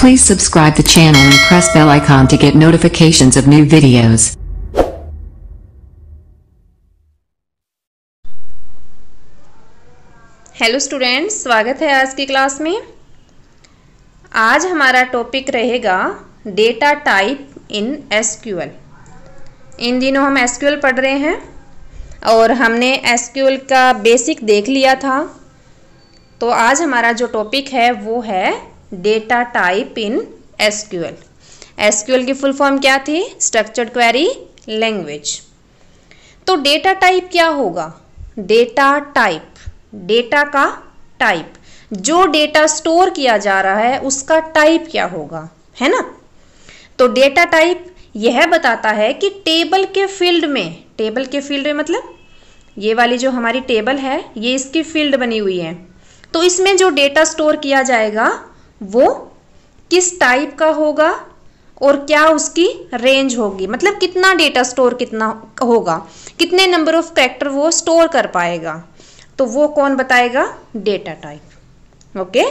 Please subscribe the channel and press bell icon to get notifications of new videos. Hello students, स्वागत है आज की class में। आज हमारा टॉपिक रहेगा डेटा टाइप इन एसक्यूएल। इन दिनों हम एसक्यूएल पढ़ रहे हैं और हमने एसक्यूएल का बेसिक देख लिया था। तो आज हमारा जो टॉपिक है वो है data type in SQL. SQL की फुल फॉर्म क्या थी? Structured query language. तो डेटा टाइप क्या होगा? डेटा टाइप, डेटा का टाइप, जो डेटा स्टोर किया जा रहा है उसका टाइप क्या होगा, है ना। तो डेटा टाइप यह बताता है कि टेबल के फील्ड में मतलब ये वाली जो हमारी टेबल है ये इसकी फील्ड बनी हुई है। तो इसमें जो डेटा स्टोर किया जाएगा वो किस टाइप का होगा और क्या उसकी रेंज होगी, मतलब कितना डेटा स्टोर कितना होगा, कितने नंबर ऑफ कैरेक्टर वो स्टोर कर पाएगा, तो वो कौन बताएगा? Data type. Okay,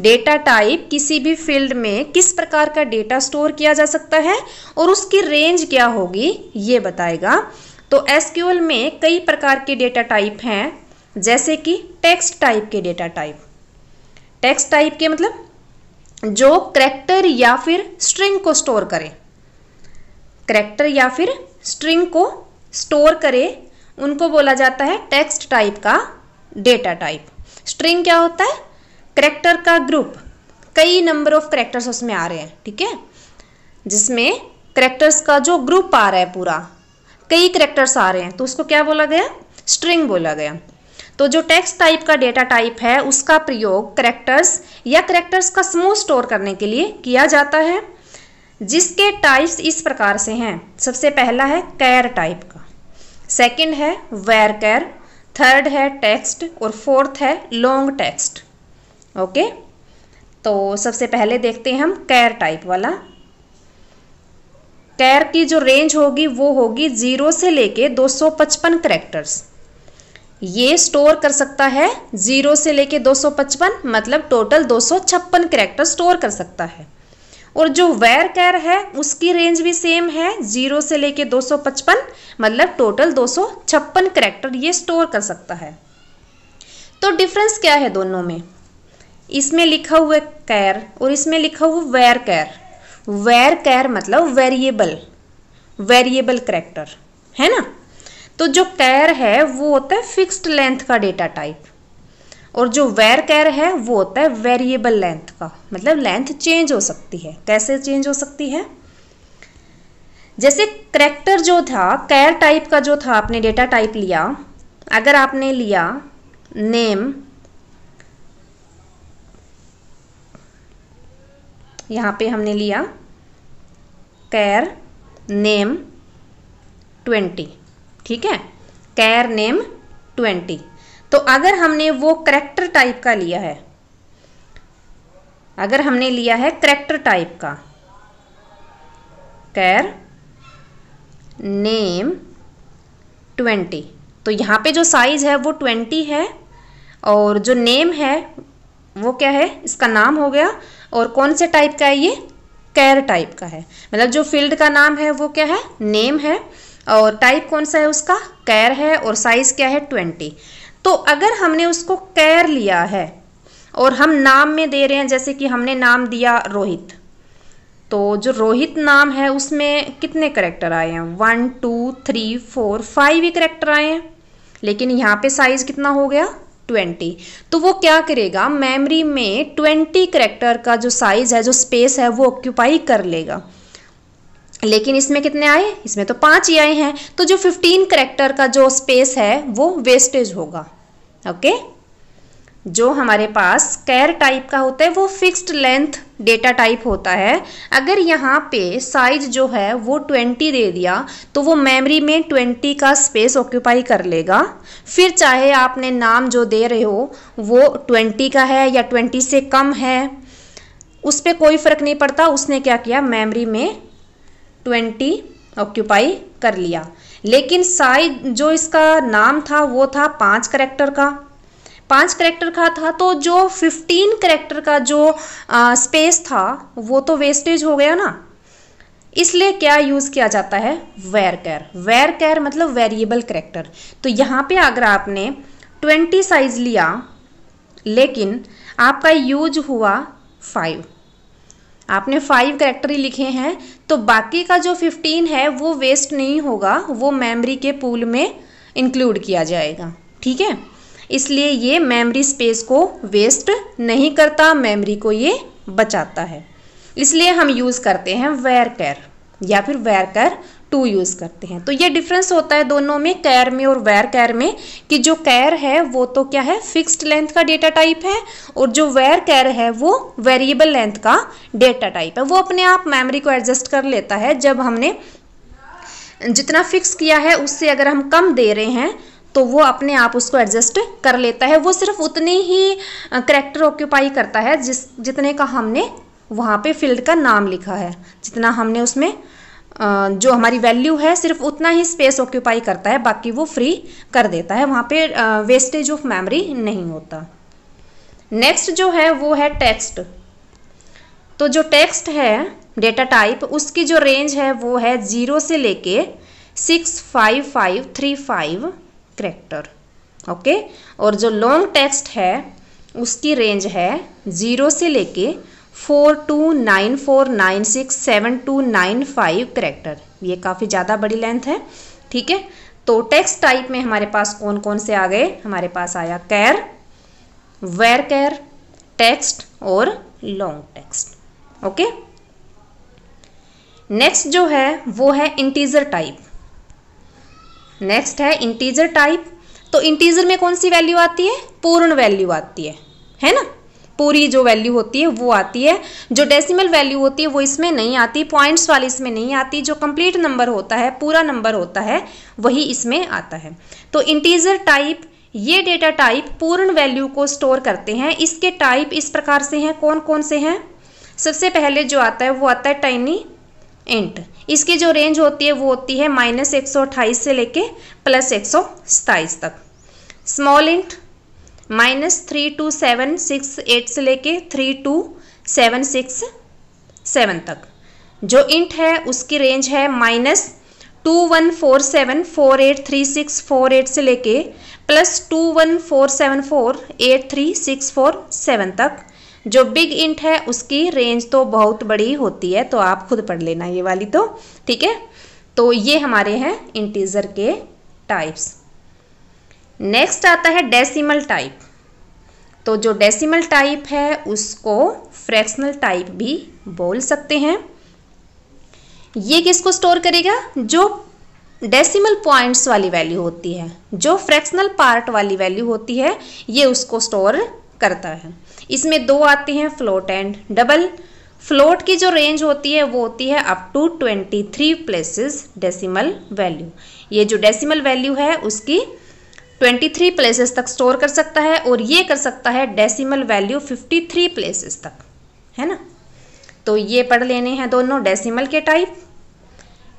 data type किसी भी फील्ड में किस प्रकार का डेटा स्टोर किया जा सकता है और उसकी रेंज क्या होगी ये बताएगा। तो एसक्यूएल में कई प्रकार के डेटा टाइप हैं, जैसे कि टेक्स्ट टाइप के डेटा टाइप। टेक्स्ट टाइप के मतलब जो करैक्टर या फिर स्ट्रिंग को स्टोर करे, करैक्टर या फिर स्ट्रिंग को स्टोर करे, उनको बोला जाता है टेक्स्ट टाइप का डेटा टाइप। स्ट्रिंग क्या होता है? करैक्टर का ग्रुप, कई नंबर ऑफ करैक्टर्स उसमें आ रहे हैं, ठीक है, जिसमें करैक्टर्स का जो ग्रुप आ रहा है पूरा, कई करैक्टर्स आ रहे हैं, तो उसको क्या बोला गया? स्ट्रिंग बोला गया। तो जो टेक्स्ट टाइप का डेटा टाइप है उसका प्रयोग करैक्टर्स या करैक्टर्स का समूह स्टोर करने के लिए किया जाता है, जिसके टाइप्स इस प्रकार से हैं। सबसे पहला है कैर टाइप का, सेकंड है वेर कैर, थर्ड है टेक्स्ट और फोर्थ है लॉन्ग टेक्स्ट। ओके, तो सबसे पहले देखते हैं हम कैर टाइप वाला। कैर की जो रेंज होगी वो होगी 0 से लेके 255 करैक्टर्स। ये स्टोर कर सकता है 0 से लेके 255, मतलब टोटल 256 करैक्टर स्टोर कर सकता है। और जो वेर कैर है उसकी रेंज भी सेम है, 0 से लेके 255, मतलब टोटल 256 करैक्टर ये स्टोर कर सकता है। तो डिफरेंस क्या है दोनों में? इसमें लिखा हुआ कैर और इसमें लिखा हुआ वेर कैर। वेर कैर मतलब वेरिएबल करैक्टर, है ना। तो जो कैर है वो होता है फिक्स्ड लेंथ का डेटा टाइप और जो वेर कैर है वो होता है वेरिएबल लेंथ का, मतलब लेंथ चेंज हो सकती है। कैसे चेंज हो सकती है? जैसे करैक्टर जो था, कैर टाइप का जो था, आपने डेटा टाइप लिया, अगर आपने लिया नेम, यहाँ पे हमने लिया कैर नेम 20, ठीक है, कैर नेम 20। तो अगर हमने वो करैक्टर टाइप का लिया है, अगर हमने लिया है करैक्टर टाइप का कैर नेम 20, तो यहाँ पे जो साइज है वो 20 है और जो नेम है वो क्या है? इसका नाम हो गया। और कौन से टाइप का है? ये कैर टाइप का है, मतलब जो फील्ड का नाम है वो क्या है? नेम है और टाइप कौन सा है उसका? कैर है और साइज क्या है? 20। तो अगर हमने उसको कैर लिया है और हम नाम में दे रहे हैं, जैसे कि हमने नाम दिया रोहित, तो जो रोहित नाम है उसमें कितने करैक्टर आए हैं? 1 2 3 4 5 ही करैक्टर आए हैं, लेकिन यहाँ पे साइज कितना हो गया? 20। तो वो क्या करेगा? मेमोरी में 20 करैक्टर का जो साइज है, जो स्पेस है, वो ऑक्यूपाई कर लेगा। लेकिन इसमें कितने आए? इसमें तो 5 ही आए हैं, तो जो 15 करैक्टर का जो स्पेस है वो वेस्टेज होगा। ओके, जो हमारे पास कैर टाइप का होता है वो फिक्स्ड लेंथ डेटा टाइप होता है। अगर यहाँ पे साइज जो है वो 20 दे दिया तो वो मेमोरी में 20 का स्पेस ऑक्यूपाई कर लेगा। फिर चाहे आपने नाम जो दे रहे हो वो 20 का है या 20 से कम है, उस पर कोई फर्क नहीं पड़ता। उसने क्या किया? मेमोरी में 20 ऑक्यूपाई कर लिया। लेकिन साइज जो इसका नाम था वो था 5 करैक्टर का, 5 कैरेक्टर का था, तो जो 15 कैरेक्टर का जो स्पेस था वो तो वेस्टेज हो गया ना। इसलिए क्या यूज़ किया जाता है, वेरकर। वेरकर मतलब वेरिएबल कैरेक्टर। तो यहाँ पे अगर आपने 20 साइज लिया लेकिन आपका यूज हुआ 5, आपने 5 कैरेक्टर ही लिखे हैं, तो बाकी का जो 15 है वो वेस्ट नहीं होगा, वो मेमोरी के पूल में इंक्लूड किया जाएगा। ठीक है, इसलिए ये मेमोरी स्पेस को वेस्ट नहीं करता, मेमोरी को ये बचाता है। इसलिए हम यूज़ करते हैं वेरकर या फिर वेरकर 2 यूज़ करते हैं। तो ये डिफरेंस होता है दोनों में, कैर में और वेरकर में, कि जो कैर है वो तो क्या है, फिक्स्ड लेंथ का डेटा टाइप है, और जो वेरकर है वो वेरिएबल लेंथ का डेटा टाइप है। वो अपने आप मेमोरी को एडजस्ट कर लेता है। जब हमने जितना फिक्स किया है उससे अगर हम कम दे रहे हैं तो वो अपने आप उसको एडजस्ट कर लेता है। वो सिर्फ उतने ही कैरेक्टर ऑक्यूपाई करता है जितने का हमने वहाँ पे फील्ड का नाम लिखा है, जितना हमने उसमें जो हमारी वैल्यू है सिर्फ उतना ही स्पेस ऑक्यूपाई करता है, बाकी वो फ्री कर देता है। वहाँ पे वेस्टेज ऑफ मेमोरी नहीं होता। नेक्स्ट जो है वो है टेक्स्ट। तो जो टेक्स्ट है डेटा टाइप, उसकी जो रेंज है वो है 0 से लेके 65535 कैरेक्टर। ओके, और जो लॉन्ग टेक्स्ट है उसकी रेंज है 0 से लेके 4294967295 कैरेक्टर। ये काफ़ी ज़्यादा बड़ी लेंथ है। ठीक है, तो टेक्स्ट टाइप में हमारे पास कौन कौन से आ गए, हमारे पास आया कैर, वेरकर, टेक्स्ट और लॉन्ग टेक्स्ट। ओके, नेक्स्ट जो है वो है इंटीजर टाइप। नेक्स्ट है इंटीजर टाइप। तो इंटीजर में कौन सी वैल्यू आती है, पूर्ण वैल्यू आती है ना, पूरी जो वैल्यू होती है वो आती है। जो डेसिमल वैल्यू होती है वो इसमें नहीं आती, पॉइंट्स वाली इसमें नहीं आती। जो कंप्लीट नंबर होता है, पूरा नंबर होता है, वही इसमें आता है। तो इंटीजर टाइप, ये डेटा टाइप पूर्ण वैल्यू को स्टोर करते हैं। इसके टाइप इस प्रकार से हैं, कौन कौन से हैं। सबसे पहले जो आता है वो आता है टाइनी इंट। इसकी जो रेंज होती है वो होती है -128 से लेके +127 तक। स्मॉल इंट -32768 से लेके 32767 तक। जो इंट है उसकी रेंज है -2147483648 से लेके +2147483647 तक। जो बिग इंट है उसकी रेंज तो बहुत बड़ी होती है, तो आप खुद पढ़ लेना ये वाली तो। ठीक है, तो ये हमारे हैं इंटीजर के टाइप्स। नेक्स्ट आता है डेसिमल टाइप। तो जो डेसिमल टाइप है उसको फ्रैक्शनल टाइप भी बोल सकते हैं। ये किसको स्टोर करेगा, जो डेसिमल पॉइंट्स वाली वैल्यू होती है, जो फ्रैक्शनल पार्ट वाली वैल्यू होती है, ये उसको स्टोर करता है। इसमें 2 आते हैं, फ्लोट एंड डबल। फ्लोट की जो रेंज होती है वो होती है up to 23 places decimal value. ये जो डेसिमल वैल्यू है उसकी 23 प्लेसेस तक स्टोर कर सकता है, और ये कर सकता है डेसिमल वैल्यू 53 प्लेसेस तक, है ना। तो ये पढ़ लेने हैं दोनों डेसिमल के टाइप।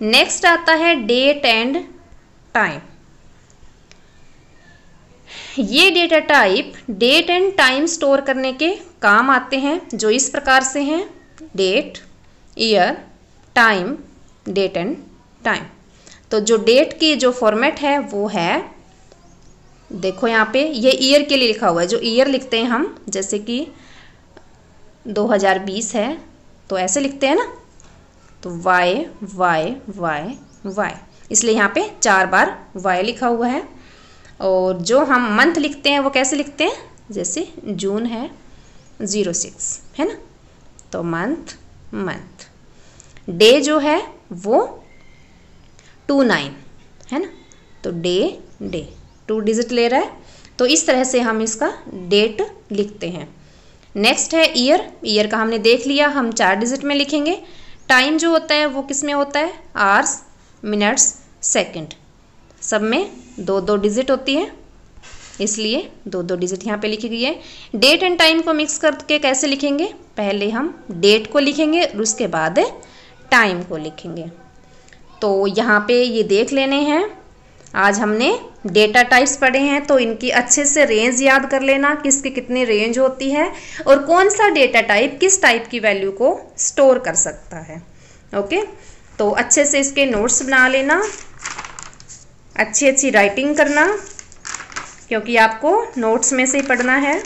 नेक्स्ट आता है डेट एंड टाइम। ये data type date and time store करने के काम आते हैं, जो इस प्रकार से हैं, date, year, time, date and time. तो जो डेट की जो फॉर्मेट है वो है, देखो यहाँ पे ये ईयर के लिए लिखा हुआ है। जो ईयर लिखते हैं हम, जैसे कि 2020 है तो ऐसे लिखते हैं ना, तो y y y y, इसलिए यहाँ पे 4 बार y लिखा हुआ है। और जो हम मंथ लिखते हैं वो कैसे लिखते हैं, जैसे जून है 06, है ना, तो मंथ मंथ। डे जो है वो 29 है ना, तो डे डे 2 डिजिट ले रहा है, तो इस तरह से हम इसका डेट लिखते हैं। नेक्स्ट है ईयर। ईयर का हमने देख लिया, हम 4 डिजिट में लिखेंगे। टाइम जो होता है वो किस में होता है, आवर्स, मिनट्स, सेकंड, सब में 2-2 डिजिट होती है, इसलिए 2-2 डिजिट यहाँ पे लिखी गई है। डेट एंड टाइम को मिक्स करके कैसे लिखेंगे, पहले हम डेट को लिखेंगे और उसके बाद टाइम को लिखेंगे। तो यहाँ पे ये देख लेने हैं। आज हमने डेटा टाइप्स पढ़े हैं तो इनकी अच्छे से रेंज याद कर लेना, किसकी कितनी रेंज होती है और कौन सा डेटा टाइप किस टाइप की वैल्यू को स्टोर कर सकता है। ओके, तो अच्छे से इसके नोट्स बना लेना, अच्छी अच्छी राइटिंग करना, क्योंकि आपको नोट्स में से ही पढ़ना है।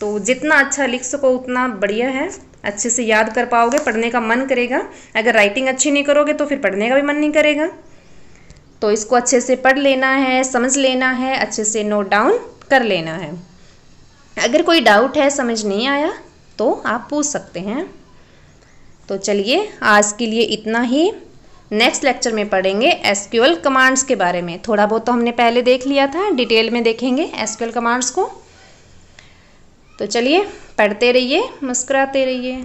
तो जितना अच्छा लिख सको उतना बढ़िया है, अच्छे से याद कर पाओगे, पढ़ने का मन करेगा। अगर राइटिंग अच्छी नहीं करोगे तो फिर पढ़ने का भी मन नहीं करेगा। तो इसको अच्छे से पढ़ लेना है, समझ लेना है, अच्छे से नोट डाउन कर लेना है। अगर कोई डाउट है, समझ नहीं आया तो आप पूछ सकते हैं। तो चलिए आज के लिए इतना ही। नेक्स्ट लेक्चर में पढ़ेंगे एसक्यूएल कमांड्स के बारे में। थोड़ा बहुत तो हमने पहले देख लिया था, डिटेल में देखेंगे एसक्यूएल कमांड्स को। तो चलिए पढ़ते रहिए, मुस्कुराते रहिए।